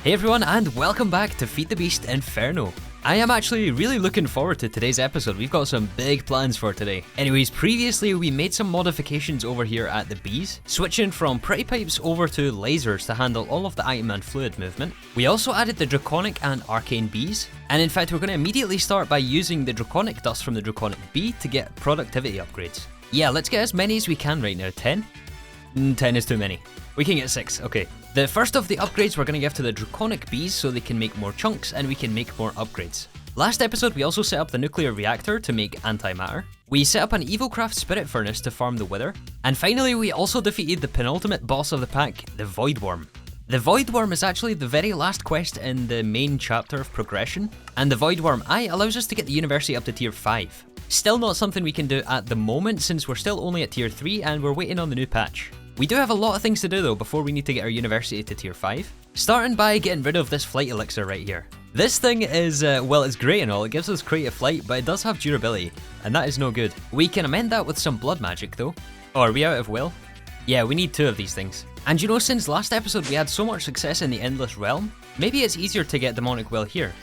Hey everyone, and welcome back to FTB Inferno. I am actually really looking forward to today's episode. We've got some big plans for today. Anyways, previously we made some modifications over here at the bees, switching from pretty pipes over to lasers to handle all of the item and fluid movement. We also added the draconic and arcane bees, and in fact we're going to immediately start by using the draconic dust from the draconic bee to get productivity upgrades. Yeah, let's get as many as we can right now. 10? 10 is too many. We can get 6, okay. The first of the upgrades we're going to give to the draconic bees so they can make more chunks and we can make more upgrades. Last episode we also set up the nuclear reactor to make antimatter. We set up an Evilcraft spirit furnace to farm the wither. And finally we also defeated the penultimate boss of the pack, the void worm. The void worm is actually the very last quest in the main chapter of progression, and the void worm eye allows us to get the university up to tier 5. Still not something we can do at the moment since we're still only at tier 3 and we're waiting on the new patch. We do have a lot of things to do though before we need to get our university to tier 5. Starting by getting rid of this flight elixir right here. This thing is, well, it's great and all, it gives us creative flight, but it does have durability, and that is no good. We can amend that with some blood magic though. Oh, are we out of will? Yeah, we need 2 of these things. And you know, since last episode we had so much success in the Endless Realm, maybe it's easier to get demonic will here.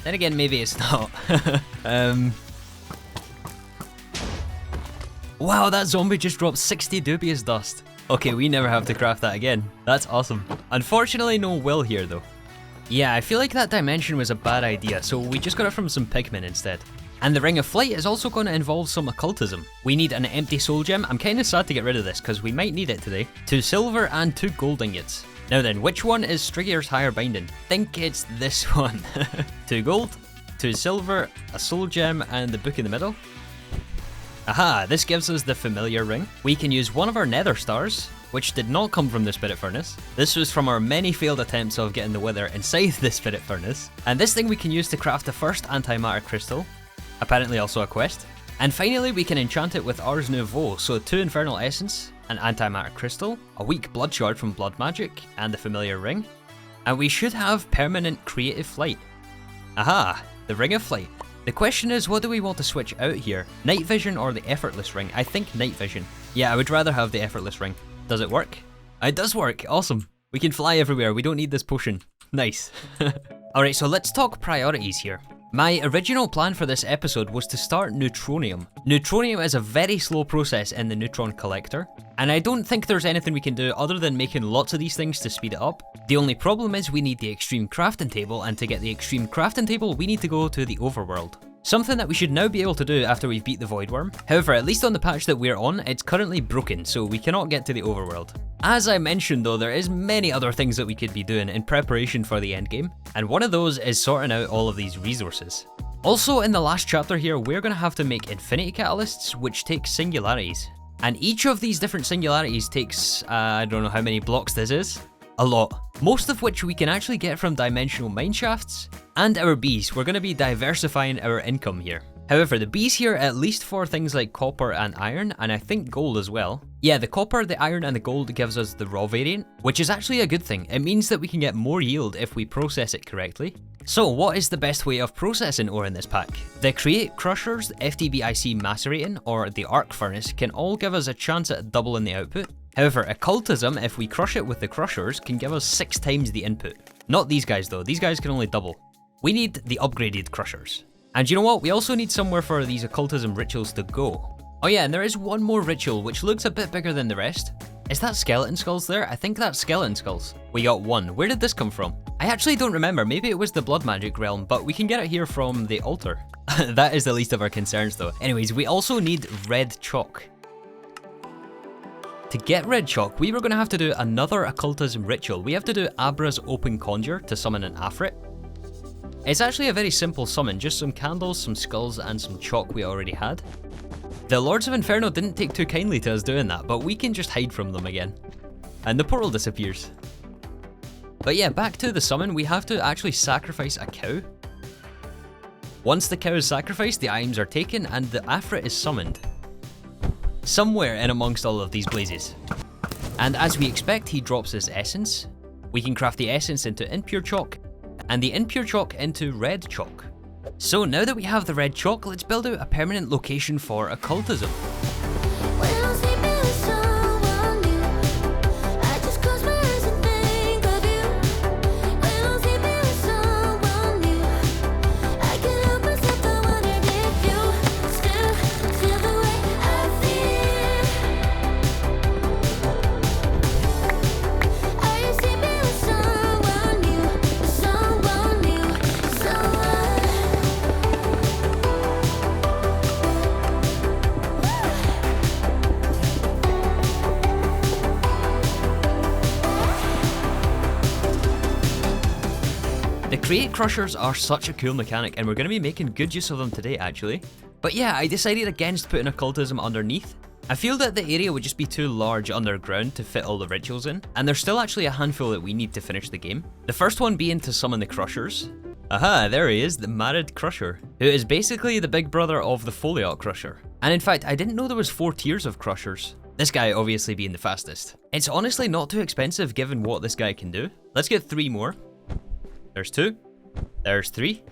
Then again, maybe it's not. Wow, that zombie just dropped 60 dubious dust. Okay, we never have to craft that again. That's awesome. Unfortunately, no will here though. Yeah, I feel like that dimension was a bad idea, so we just got it from some pigmen instead. And the Ring of Flight is also going to involve some occultism. We need an empty soul gem. I'm kind of sad to get rid of this because we might need it today. 2 silver and 2 gold ingots. Now then, which one is Striggier's higher binding? Think it's this one. 2 gold, 2 silver, a soul gem, and the book in the middle. Aha, this gives us the familiar ring. We can use one of our nether stars, which did not come from the spirit furnace. This was from our many failed attempts of getting the wither inside the spirit furnace. And this thing we can use to craft the first antimatter crystal, apparently also a quest. And finally we can enchant it with Ars Nouveau, so 2 infernal essence, an antimatter crystal, a weak blood shard from blood magic, and the familiar ring. And we should have permanent creative flight. Aha, the ring of flight. The question is, what do we want to switch out here? Night vision or the effortless ring? I think night vision. Yeah, I would rather have the effortless ring. Does it work? It does work, awesome. We can fly everywhere, we don't need this potion. Nice. Alright, so let's talk priorities here. My original plan for this episode was to start neutronium. Neutronium is a very slow process in the neutron collector, and I don't think there's anything we can do other than making lots of these things to speed it up. The only problem is we need the extreme crafting table, and to get the extreme crafting table we need to go to the overworld. Something that we should now be able to do after we've beat the void worm. However, at least on the patch that we're on, it's currently broken, so we cannot get to the overworld. As I mentioned though, there is many other things that we could be doing in preparation for the endgame, and one of those is sorting out all of these resources. Also, in the last chapter here, we're going to have to make infinity catalysts, which take singularities. And each of these different singularities takes, I don't know how many blocks this is. A lot. Most of which we can actually get from dimensional mineshafts and our bees. We're going to be diversifying our income here. However, the bees here at least for things like copper and iron, and I think gold as well. Yeah, the copper, the iron, and the gold gives us the raw variant, which is actually a good thing. It means that we can get more yield if we process it correctly. So what is the best way of processing ore in this pack? The Create Crushers, the FTB Macerating, or the Arc Furnace can all give us a chance at doubling the output. However, Occultism, if we crush it with the Crushers, can give us 6 times the input. Not these guys though, these guys can only double. We need the upgraded Crushers. And you know what, we also need somewhere for these Occultism rituals to go. Oh yeah, and there is one more ritual which looks a bit bigger than the rest. Is that skeleton skulls there? I think that's skeleton skulls. We got 1. Where did this come from? I actually don't remember, maybe it was the blood magic realm, but we can get it here from the altar. That is the least of our concerns though. Anyways, we also need red chalk. To get red chalk, we were going to have to do another occultism ritual. We have to do Abra's open conjure to summon an Afrit. It's actually a very simple summon, just some candles, some skulls, and some chalk we already had. The Lords of Inferno didn't take too kindly to us doing that, but we can just hide from them again. And the portal disappears. But yeah, back to the summon, we have to actually sacrifice a cow. Once the cow is sacrificed, the items are taken, and the Afrit is summoned. Somewhere in amongst all of these blazes. And as we expect, he drops his essence. We can craft the essence into impure chalk, and the impure chalk into red chalk. So now that we have the red chalk, let's build out a permanent location for occultism. The crate crushers are such a cool mechanic, and we're going to be making good use of them today actually. But yeah, I decided against putting occultism underneath. I feel that the area would just be too large underground to fit all the rituals in, and there's still actually a handful that we need to finish the game. The first one being to summon the Crushers. Aha, there he is, the married Crusher, who is basically the big brother of the Foliot Crusher. And in fact, I didn't know there was 4 tiers of Crushers. This guy obviously being the fastest. It's honestly not too expensive given what this guy can do. Let's get 3 more. There's 2. There's 3.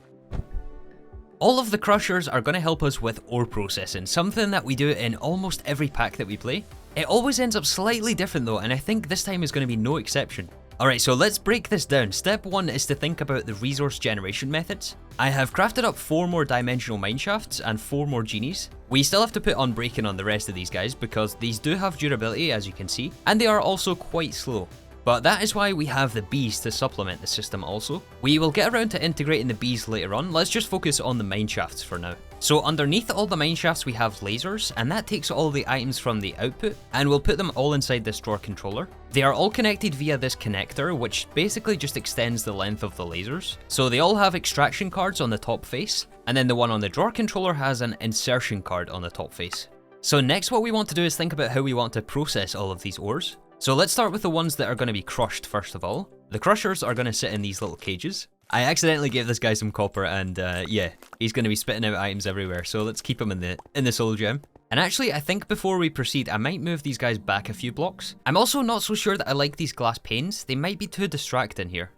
All of the Crushers are going to help us with ore processing, something that we do in almost every pack that we play. It always ends up slightly different though, and I think this time is going to be no exception. Alright, so let's break this down. Step 1 is to think about the resource generation methods. I have crafted up 4 more dimensional mineshafts and 4 more genies. We still have to put unbreaking on the rest of these guys because these do have durability, as you can see, and they are also quite slow. But that is why we have the bees to supplement the system also. We will get around to integrating the bees later on, let's just focus on the mineshafts for now. So underneath all the mineshafts we have lasers, and that takes all the items from the output, and we'll put them all inside this drawer controller. They are all connected via this connector, which basically just extends the length of the lasers. So they all have extraction cards on the top face, and then the one on the drawer controller has an insertion card on the top face. So next what we want to do is think about how we want to process all of these ores. So let's start with the ones that are going to be crushed first of all. The Crushers are going to sit in these little cages. I accidentally gave this guy some copper and yeah, he's going to be spitting out items everywhere, so let's keep him in the soul gem. And actually, I think before we proceed, I might move these guys back a few blocks. I'm also not so sure that I like these glass panes. They might be too distracting here.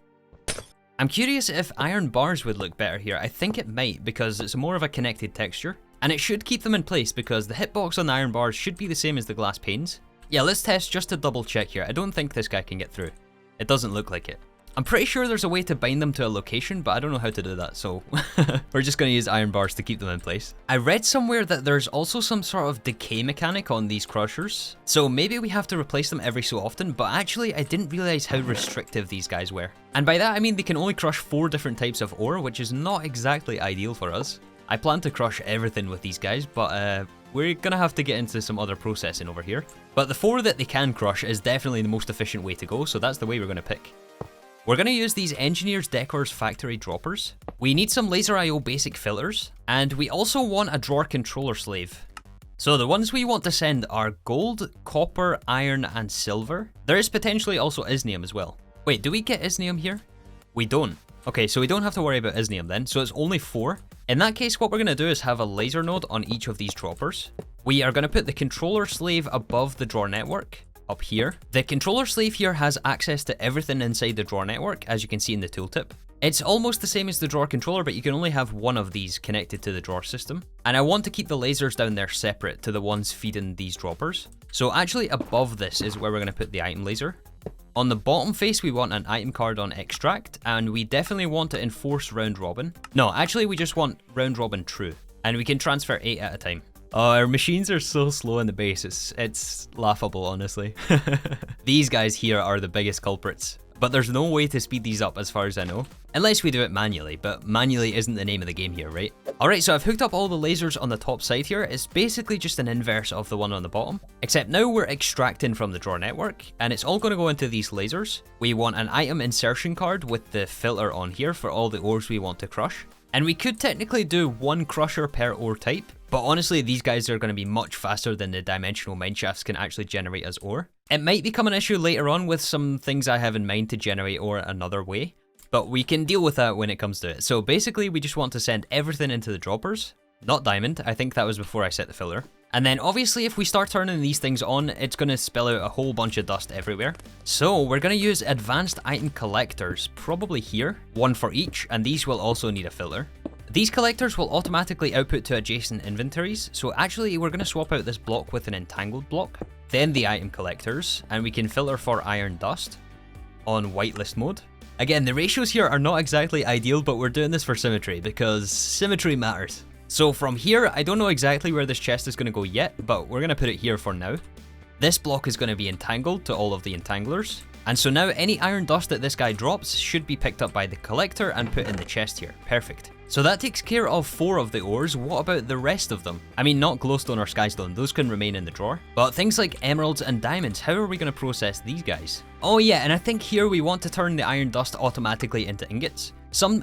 I'm curious if iron bars would look better here. I think it might because it's more of a connected texture. And it should keep them in place because the hitbox on the iron bars should be the same as the glass panes. Yeah, let's test just to double check here. I don't think this guy can get through. It doesn't look like it. I'm pretty sure there's a way to bind them to a location, but I don't know how to do that, so we're just going to use iron bars to keep them in place. I read somewhere that there's also some sort of decay mechanic on these Crushers, so maybe we have to replace them every so often, but actually I didn't realize how restrictive these guys were. And by that I mean they can only crush 4 different types of ore, which is not exactly ideal for us. I plan to crush everything with these guys, but we're gonna have to get into some other processing over here. But the 4 that they can crush is definitely the most efficient way to go, so that's the way we're gonna pick. We're gonna use these Engineers Decor's Factory Droppers. We need some Laser IO basic filters, and we also want a drawer controller slave. So the ones we want to send are gold, copper, iron, and silver. There is potentially also isnium as well. Wait, do we get isnium here? We don't. Okay, so we don't have to worry about isnium then, so it's only 4. In that case, what we're going to do is have a laser node on each of these droppers. We are going to put the controller slave above the drawer network, up here. The controller slave here has access to everything inside the drawer network, as you can see in the tooltip. It's almost the same as the drawer controller, but you can only have one of these connected to the drawer system. And I want to keep the lasers down there separate to the ones feeding these droppers. So actually above this is where we're going to put the item laser. On the bottom face, we want an item card on extract, and we definitely want to enforce round robin. No, actually we just want round robin true, and we can transfer 8 at a time. Oh, our machines are so slow in the base, it's laughable, honestly. These guys here are the biggest culprits, but there's no way to speed these up as far as I know. Unless we do it manually, but manually isn't the name of the game here, right? Alright, so I've hooked up all the lasers on the top side here. It's basically just an inverse of the one on the bottom, except now we're extracting from the drawer network, and it's all going to go into these lasers. We want an item insertion card with the filter on here for all the ores we want to crush. And we could technically do 1 crusher per ore type, but honestly these guys are going to be much faster than the dimensional mineshafts can actually generate as ore. It might become an issue later on with some things I have in mind to generate ore another way, but we can deal with that when it comes to it. So basically we just want to send everything into the droppers, not diamond. I think that was before I set the filter. And then obviously if we start turning these things on, it's going to spill out a whole bunch of dust everywhere. So we're going to use advanced item collectors, probably here, 1 for each, and these will also need a filter. These collectors will automatically output to adjacent inventories, so actually we're going to swap out this block with an entangled block, then the item collectors, and we can filter for iron dust on whitelist mode. Again, the ratios here are not exactly ideal, but we're doing this for symmetry because symmetry matters. So from here, I don't know exactly where this chest is going to go yet, but we're going to put it here for now. This block is going to be entangled to all of the entanglers. And so now any iron dust that this guy drops should be picked up by the collector and put in the chest here. Perfect. So that takes care of 4 of the ores. What about the rest of them? I mean, not glowstone or skystone, those can remain in the drawer. But things like emeralds and diamonds, how are we going to process these guys? Oh yeah, and I think here we want to turn the iron dust automatically into ingots.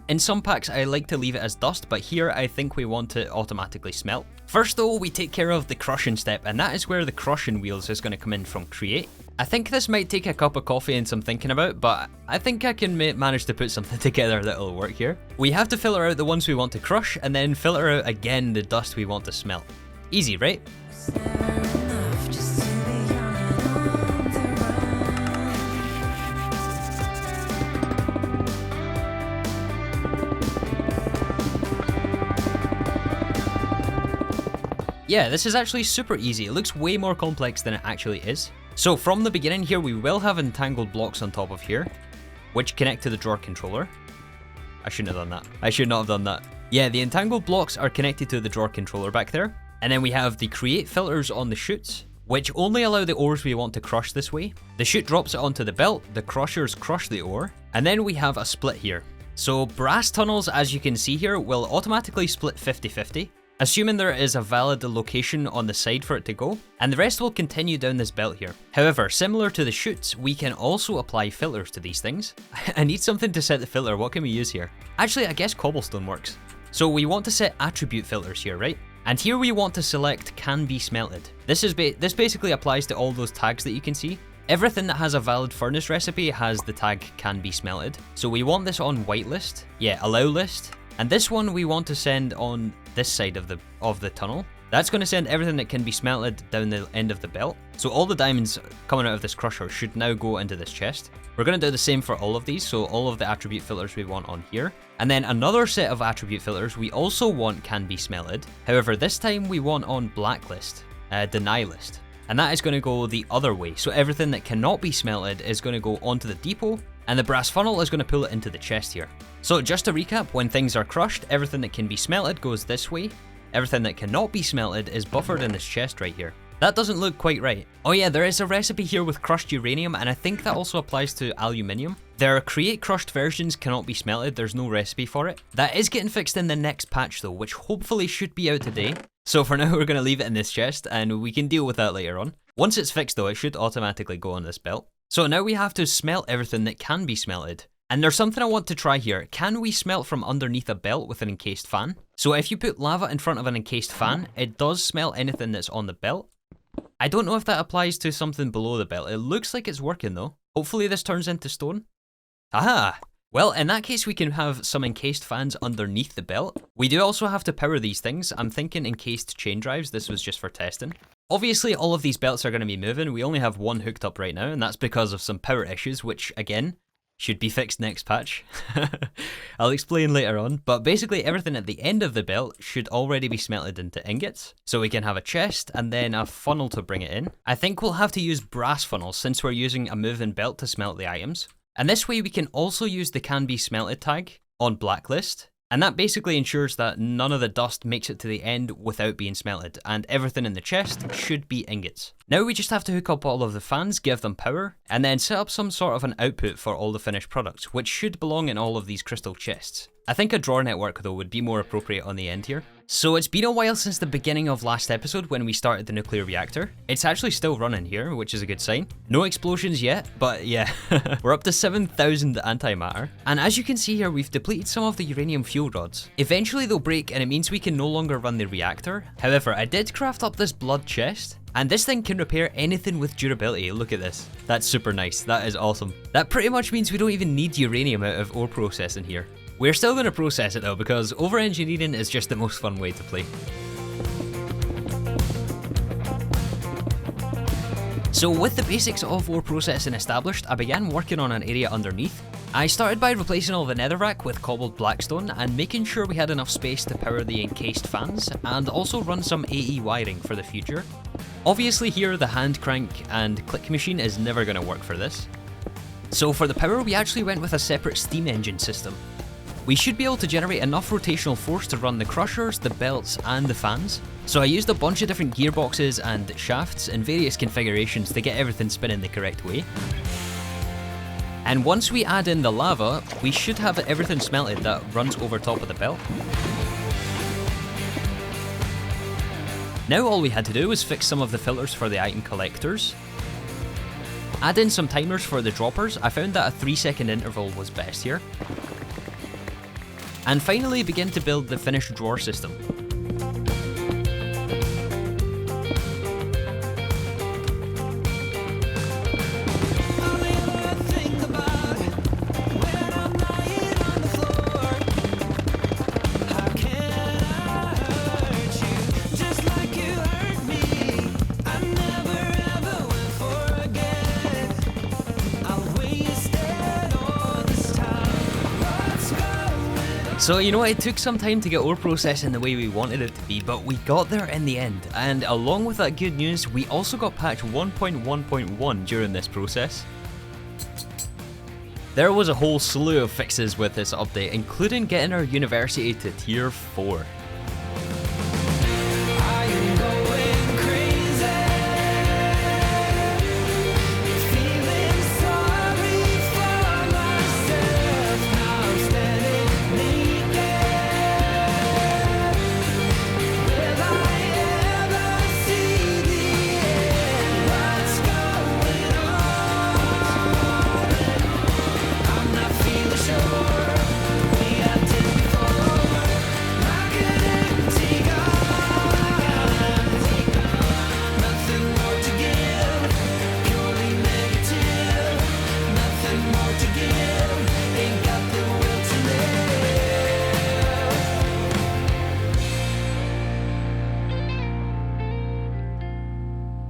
In some packs I like to leave it as dust, but here I think we want to automatically smelt. First though, we take care of the crushing step, and that is where the crushing wheels is going to come in from create. I think this might take a cup of coffee and some thinking about, but I think I can manage to put something together that'll work here. We have to filter out the ones we want to crush, and then filter out again the dust we want to smelt. Easy, right? Yeah, this is actually super easy. It looks way more complex than it actually is. So from the beginning here, we will have entangled blocks on top of here, which connect to the drawer controller. I shouldn't have done that. I should not have done that. Yeah, the entangled blocks are connected to the drawer controller back there. And then we have the create filters on the chutes, which only allow the ores we want to crush this way. The chute drops it onto the belt, the crushers crush the ore, and then we have a split here. So brass tunnels, as you can see here, will automatically split 50-50. Assuming there is a valid location on the side for it to go, and the rest will continue down this belt here. However, similar to the chutes, we can also apply filters to these things. I need something to set the filter. What can we use here? Actually, I guess cobblestone works. So we want to set attribute filters here, right? And here we want to select can be smelted. This basically applies to all those tags that you can see. Everything that has a valid furnace recipe has the tag can be smelted. So we want this on whitelist, yeah, allow list. And this one we want to send on this side of the tunnel. That's going to send everything that can be smelted down the end of the belt. So all the diamonds coming out of this crusher should now go into this chest. We're going to do the same for all of these, so all of the attribute filters we want on here. And then another set of attribute filters we also want can be smelted. However, this time we want on blacklist, deny list. And that is going to go the other way. So everything that cannot be smelted is going to go onto the depot, and the brass funnel is going to pull it into the chest here. So just to recap, when things are crushed, everything that can be smelted goes this way. Everything that cannot be smelted is buffered in this chest right here. That doesn't look quite right. Oh yeah, there is a recipe here with crushed uranium, and I think that also applies to aluminium. There are create crushed versions cannot be smelted, there's no recipe for it. That is getting fixed in the next patch though, which hopefully should be out today. So for now we're going to leave it in this chest, and we can deal with that later on. Once it's fixed though, it should automatically go on this belt. So now we have to smelt everything that can be smelted. And there's something I want to try here. Can we smelt from underneath a belt with an encased fan? So if you put lava in front of an encased fan, it does smelt anything that's on the belt. I don't know if that applies to something below the belt. It looks like it's working though. Hopefully this turns into stone. Aha! Well, in that case we can have some encased fans underneath the belt. We do also have to power these things. I'm thinking encased chain drives. This was just for testing. Obviously all of these belts are going to be moving. We only have one hooked up right now, and that's because of some power issues, which again, should be fixed next patch. I'll explain later on, but basically everything at the end of the belt should already be smelted into ingots, so we can have a chest and then a funnel to bring it in. I think we'll have to use brass funnels since we're using a moving belt to smelt the items. And this way we can also use the can be smelted tag on blacklist, and that basically ensures that none of the dust makes it to the end without being smelted, and everything in the chest should be ingots. Now we just have to hook up all of the fans, give them power, and then set up some sort of an output for all the finished products, which should belong in all of these crystal chests. I think a drawer network though would be more appropriate on the end here. So it's been a while since the beginning of last episode when we started the nuclear reactor. It's actually still running here, which is a good sign. No explosions yet, but yeah, we're up to 7,000 antimatter. And as you can see here, we've depleted some of the uranium fuel rods. Eventually they'll break and it means we can no longer run the reactor. However, I did craft up this blood chest, and this thing can repair anything with durability. Look at this. That's super nice. That is awesome. That pretty much means we don't even need uranium out of ore processing here. We're still going to process it though, because over-engineering is just the most fun way to play. So with the basics of ore processing established, I began working on an area underneath. I started by replacing all the netherrack with cobbled blackstone and making sure we had enough space to power the encased fans and also run some AE wiring for the future. Obviously here the hand crank and click machine is never going to work for this. So for the power we actually went with a separate steam engine system. We should be able to generate enough rotational force to run the crushers, the belts and the fans. So I used a bunch of different gearboxes and shafts in various configurations to get everything spinning the correct way. And once we add in the lava, we should have everything smelted that runs over top of the belt. Now all we had to do was fix some of the filters for the item collectors. Add in some timers for the droppers. I found that a 3-second interval was best here. and finally begin to build the finished drawer system. So you know, it took some time to get ore processing the way we wanted it to be, but we got there in the end, and along with that good news, we also got patch 1.1.1 during this process. There was a whole slew of fixes with this update, including getting our university to tier 4.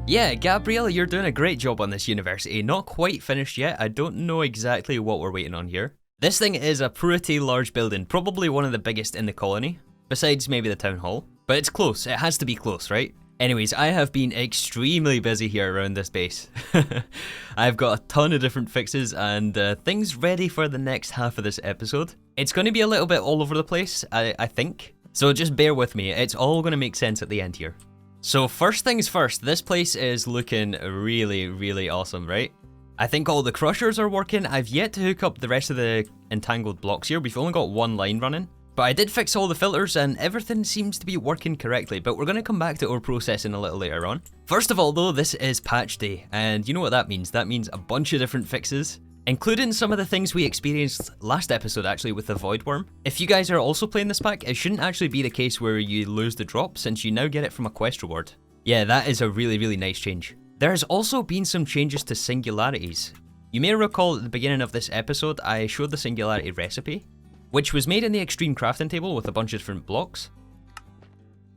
Yeah, Gabrielle, you're doing a great job on this university. Not quite finished yet. I don't know exactly what we're waiting on here. This thing is a pretty large building, probably one of the biggest in the colony, besides maybe the town hall. But it's close. It has to be close, right? Anyways, I have been extremely busy here around this base. I've got a ton of different fixes and things ready for the next half of this episode. It's going to be a little bit all over the place, I think. So just bear with me. It's all going to make sense at the end here. So first things first, this place is looking really, really awesome, right? I think all the crushers are working. I've yet to hook up the rest of the entangled blocks here. We've only got one line running. But I did fix all the filters and everything seems to be working correctly, but we're going to come back to ore processing a little later on. First of all though, this is patch day, and you know what that means? That means a bunch of different fixes, including some of the things we experienced last episode actually with the Void Worm. If you guys are also playing this pack, it shouldn't actually be the case where you lose the drop since you now get it from a quest reward. Yeah, that is a really, really nice change. There has also been some changes to singularities. You may recall at the beginning of this episode, I showed the singularity recipe, which was made in the extreme crafting table with a bunch of different blocks.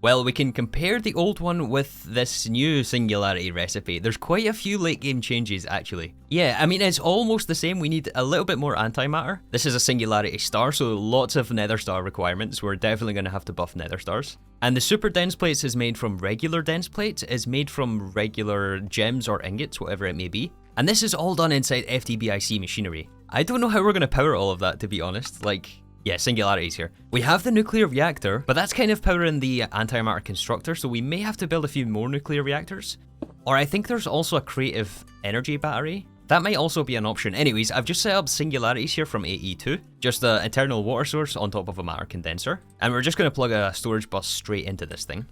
Well, we can compare the old one with this new singularity recipe. There's quite a few late game changes actually. Yeah, I mean it's almost the same, we need a little bit more antimatter. This is a singularity star, so lots of nether star requirements. We're definitely going to have to buff nether stars. And the super dense plates is made from regular dense plates, is made from regular gems or ingots, whatever it may be. And this is all done inside FTB machinery. I don't know how we're going to power all of that, to be honest. Like, yeah, singularities here. We have the nuclear reactor, but that's kind of powering the antimatter constructor, so we may have to build a few more nuclear reactors. Or I think there's also a creative energy battery. That might also be an option. Anyways, I've just set up singularities here from AE2, just an internal water source on top of a matter condenser. And we're just going to plug a storage bus straight into this thing.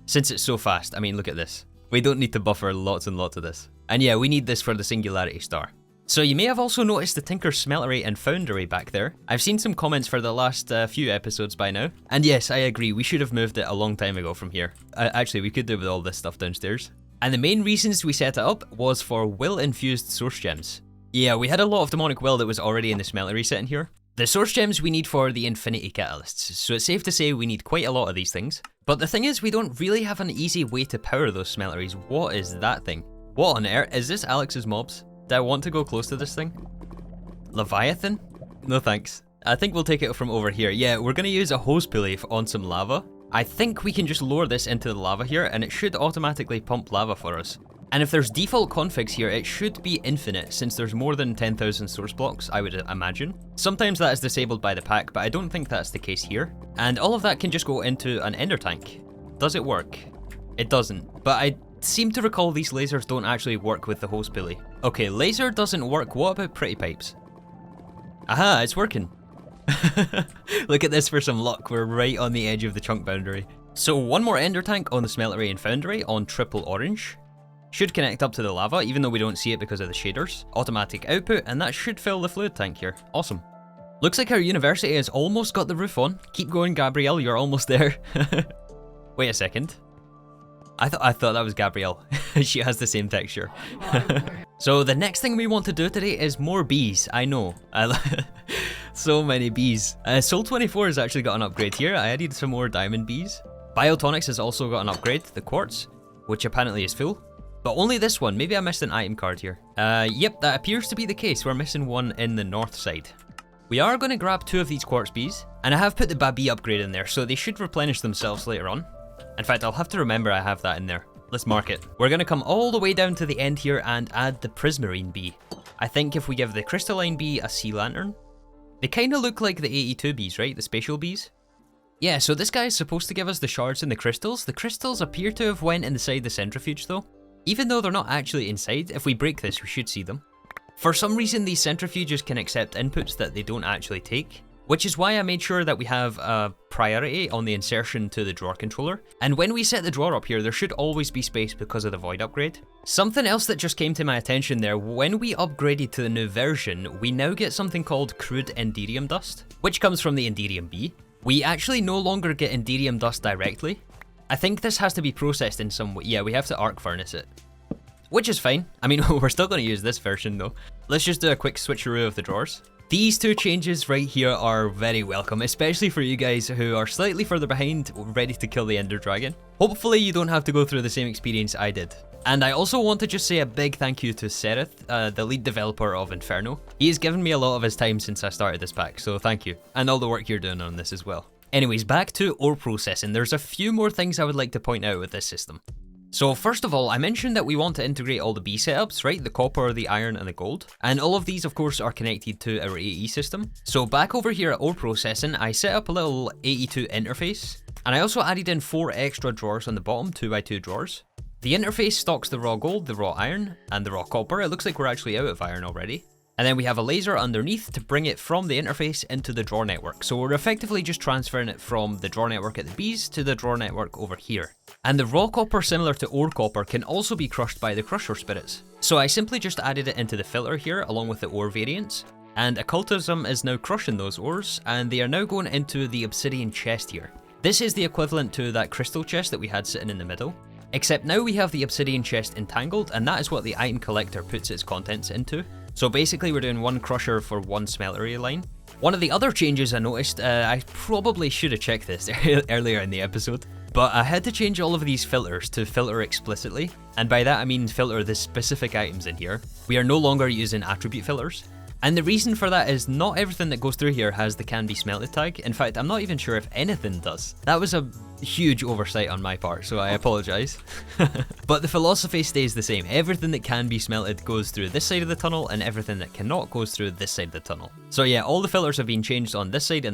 Since it's so fast, I mean, look at this. We don't need to buffer lots and lots of this. And yeah, we need this for the singularity star. So you may have also noticed the Tinker Smeltery and Foundry back there. I've seen some comments for the last few episodes by now. And yes, I agree, we should have moved it a long time ago from here. Actually, we could do with all this stuff downstairs. And the main reasons we set it up was for will-infused source gems. Yeah, we had a lot of demonic will that was already in the smeltery sitting here. The source gems we need for the infinity catalysts, so it's safe to say we need quite a lot of these things. But the thing is, we don't really have an easy way to power those smelteries. What is that thing? What on earth? Is this Alex's mobs? Do I want to go close to this thing? Leviathan? No thanks. I think we'll take it from over here. Yeah, we're going to use a hose pulley on some lava. I think we can just lower this into the lava here and it should automatically pump lava for us. And if there's default configs here, it should be infinite since there's more than 10,000 source blocks, I would imagine. Sometimes that is disabled by the pack, but I don't think that's the case here. And all of that can just go into an ender tank. Does it work? It doesn't, but I seem to recall these lasers don't actually work with the hose pulley. Okay, laser doesn't work, what about pretty pipes? Aha, it's working. Look at this for some luck, we're right on the edge of the chunk boundary. So one more ender tank on the smeltery and foundry on triple orange. Should connect up to the lava, even though we don't see it because of the shaders. Automatic output, and that should fill the fluid tank here. Awesome. Looks like our university has almost got the roof on. Keep going, Gabrielle, you're almost there. Wait a second. I thought that was Gabrielle. She has the same texture. So the next thing we want to do today is more bees. I know. So many bees. Soul 24 has actually got an upgrade here. I added some more diamond bees. Biotonics has also got an upgrade, the quartz, which apparently is full. But only this one. Maybe I missed an item card here. Yep, that appears to be the case. We're missing one in the north side. We are going to grab 2 of these quartz bees, and I have put the Babi upgrade in there, so they should replenish themselves later on. In fact, I'll have to remember I have that in there. Let's mark it. We're going to come all the way down to the end here and add the prismarine bee. I think if we give the crystalline bee a sea lantern, they kind of look like the 82 bees, right? The spatial bees. Yeah, so this guy is supposed to give us the shards and the crystals. The crystals appear to have went inside the centrifuge though. Even though they're not actually inside, if we break this, we should see them. For some reason, these centrifuges can accept inputs that they don't actually take, which is why I made sure that we have a priority on the insertion to the drawer controller. And when we set the drawer up here, there should always be space because of the void upgrade. Something else that just came to my attention there, when we upgraded to the new version, we now get something called crude enderium dust, which comes from the enderium bee. We actually no longer get enderium dust directly. I think this has to be processed in some way. Yeah, we have to arc furnace it. Which is fine. I mean, we're still going to use this version though. Let's just do a quick switcheroo of the drawers. These 2 changes right here are very welcome, especially for you guys who are slightly further behind, ready to kill the Ender Dragon. Hopefully you don't have to go through the same experience I did. And I also want to just say a big thank you to Sereth, the lead developer of Inferno. He has given me a lot of his time since I started this pack, so thank you. And all the work you're doing on this as well. Anyways, back to ore processing. There's a few more things I would like to point out with this system. So first of all, I mentioned that we want to integrate all the B setups, right? The copper, the iron, and the gold. And all of these, of course, are connected to our AE system. So back over here at ore processing, I set up a little 82 interface. And I also added in 4 extra drawers on the bottom, 2x2 drawers. The interface stocks the raw gold, the raw iron, and the raw copper. It looks like we're actually out of iron already. And then we have a laser underneath to bring it from the interface into the drawer network. So we're effectively just transferring it from the drawer network at the bees to the drawer network over here. And the raw copper, similar to ore copper, can also be crushed by the crusher spirits. So I simply just added it into the filter here along with the ore variants. And Occultism is now crushing those ores, and they are now going into the obsidian chest here. This is the equivalent to that crystal chest that we had sitting in the middle. Except now we have the obsidian chest entangled, and that is what the item collector puts its contents into. So basically we're doing 1 crusher for 1 smeltery line. One of the other changes I noticed, I probably should have checked this earlier in the episode, but I had to change all of these filters to filter explicitly, and by that I mean filter the specific items in here. We are no longer using attribute filters. And the reason for that is not everything that goes through here has the can be smelted tag. In fact, I'm not even sure if anything does. That was a huge oversight on my part, so I apologise. But the philosophy stays the same. Everything that can be smelted goes through this side of the tunnel, and everything that cannot goes through this side of the tunnel. So yeah, all the filters have been changed on this side,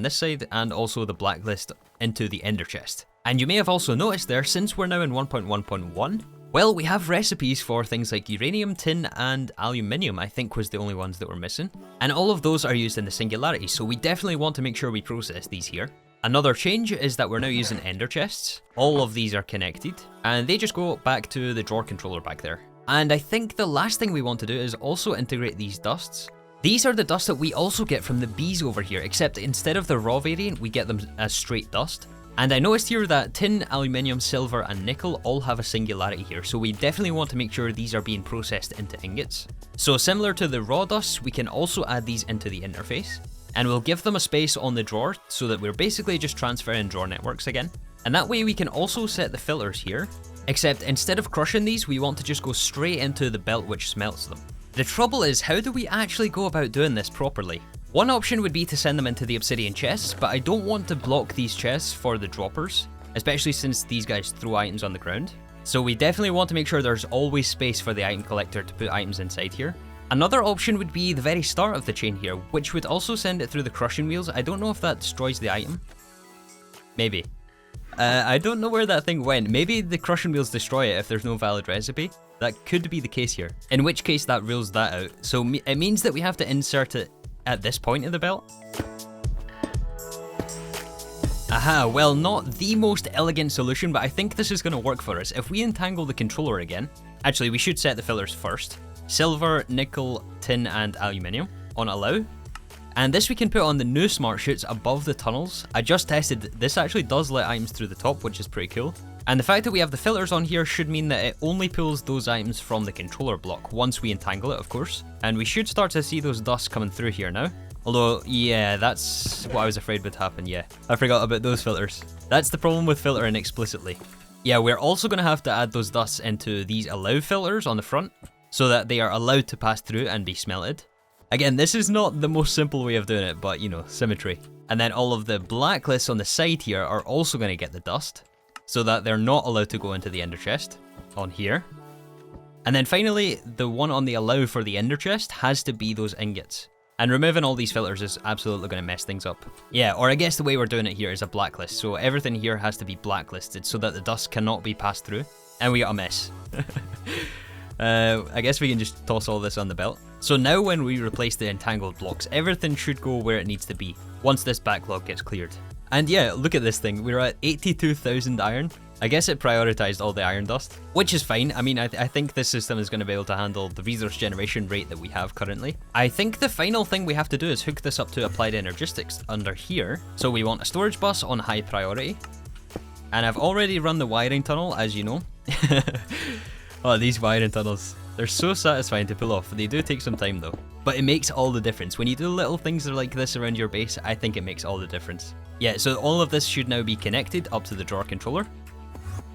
and also the blacklist into the ender chest. And you may have also noticed there, since we're now in 1.1.1, well, we have recipes for things like uranium, tin, and aluminium, I think was the only ones that were missing. And all of those are used in the singularity, so we definitely want to make sure we process these here. Another change is that we're now using ender chests. All of these are connected, and they just go back to the drawer controller back there. And I think the last thing we want to do is also integrate these dusts. These are the dusts that we also get from the bees over here, except instead of the raw variant, we get them as straight dust. And I noticed here that tin, aluminium, silver, and nickel all have a singularity here, so we definitely want to make sure these are being processed into ingots. So similar to the raw dusts, we can also add these into the interface, and we'll give them a space on the drawer so that we're basically just transferring drawer networks again. And that way we can also set the filters here, except instead of crushing these, we want to just go straight into the belt which smelts them. The trouble is, how do we actually go about doing this properly? One option would be to send them into the obsidian chests, but I don't want to block these chests for the droppers, especially since these guys throw items on the ground. So we definitely want to make sure there's always space for the item collector to put items inside here. Another option would be the very start of the chain here, which would also send it through the crushing wheels. I don't know if that destroys the item. Maybe. I don't know where that thing went. Maybe the crushing wheels destroy it if there's no valid recipe. That could be the case here. In which case that rules that out. So it means that we have to insert it at this point in the belt. Aha, well, not the most elegant solution, but I think this is going to work for us. If we entangle the controller again, actually we should set the filters first. Silver, nickel, tin, and aluminium on allow. And this we can put on the new smart chutes above the tunnels. I just tested, this actually does let items through the top, which is pretty cool. And the fact that we have the filters on here should mean that it only pulls those items from the controller block, once we entangle it, of course. And we should start to see those dusts coming through here now. Although, yeah, that's what I was afraid would happen, yeah. I forgot about those filters. That's the problem with filtering explicitly. Yeah, we're also going to have to add those dusts into these allow filters on the front, so that they are allowed to pass through and be smelted. Again, this is not the most simple way of doing it, but you know, symmetry. And then all of the blacklists on the side here are also going to get the dust, so that they're not allowed to go into the ender chest on here. And then finally, the one on the allow for the ender chest has to be those ingots. And removing all these filters is absolutely going to mess things up. Yeah, or I guess the way we're doing it here is a blacklist, so everything here has to be blacklisted so that the dust cannot be passed through. And we got a mess. I guess we can just toss all this on the belt. So now when we replace the entangled blocks, everything should go where it needs to be once this backlog gets cleared. And yeah, look at this thing, we're at 82,000 iron. I guess it prioritized all the iron dust, which is fine. I mean, I think this system is going to be able to handle the resource generation rate that we have currently. I think the final thing we have to do is hook this up to applied energistics under here. So we want a storage bus on high priority. And I've already run the wiring tunnel, as you know. Oh, these wiring tunnels. They're so satisfying to pull off. They do take some time though. But it makes all the difference. When you do little things like this around your base, I think it makes all the difference. Yeah, so all of this should now be connected up to the drawer controller.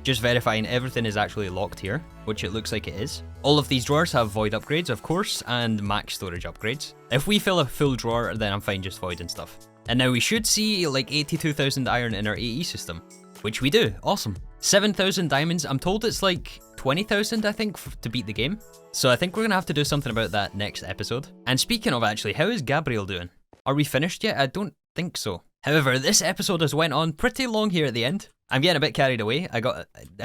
Just verifying everything is actually locked here, which it looks like it is. All of these drawers have void upgrades, of course, and max storage upgrades. If we fill a full drawer, then I'm fine just voiding stuff. And now we should see like 82,000 iron in our AE system, which we do. Awesome. 7,000 diamonds. I'm told it's like 20,000, I think, to beat the game. So I think we're gonna have to do something about that next episode. And speaking of actually, how is Gabriel doing? Are we finished yet? I don't think so. However, this episode has went on pretty long here at the end. I'm getting a bit carried away. I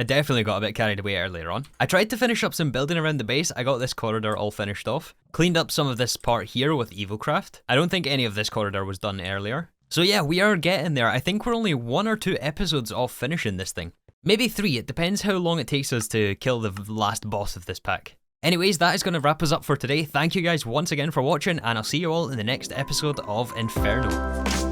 definitely got a bit carried away earlier on. I tried to finish up some building around the base. I got this corridor all finished off. Cleaned up some of this part here with EvilCraft. I don't think any of this corridor was done earlier. So yeah, we are getting there. I think we're only 1 or 2 episodes off finishing this thing. Maybe 3, it depends how long it takes us to kill the last boss of this pack. Anyways, that is going to wrap us up for today. Thank you guys once again for watching, and I'll see you all in the next episode of Inferno.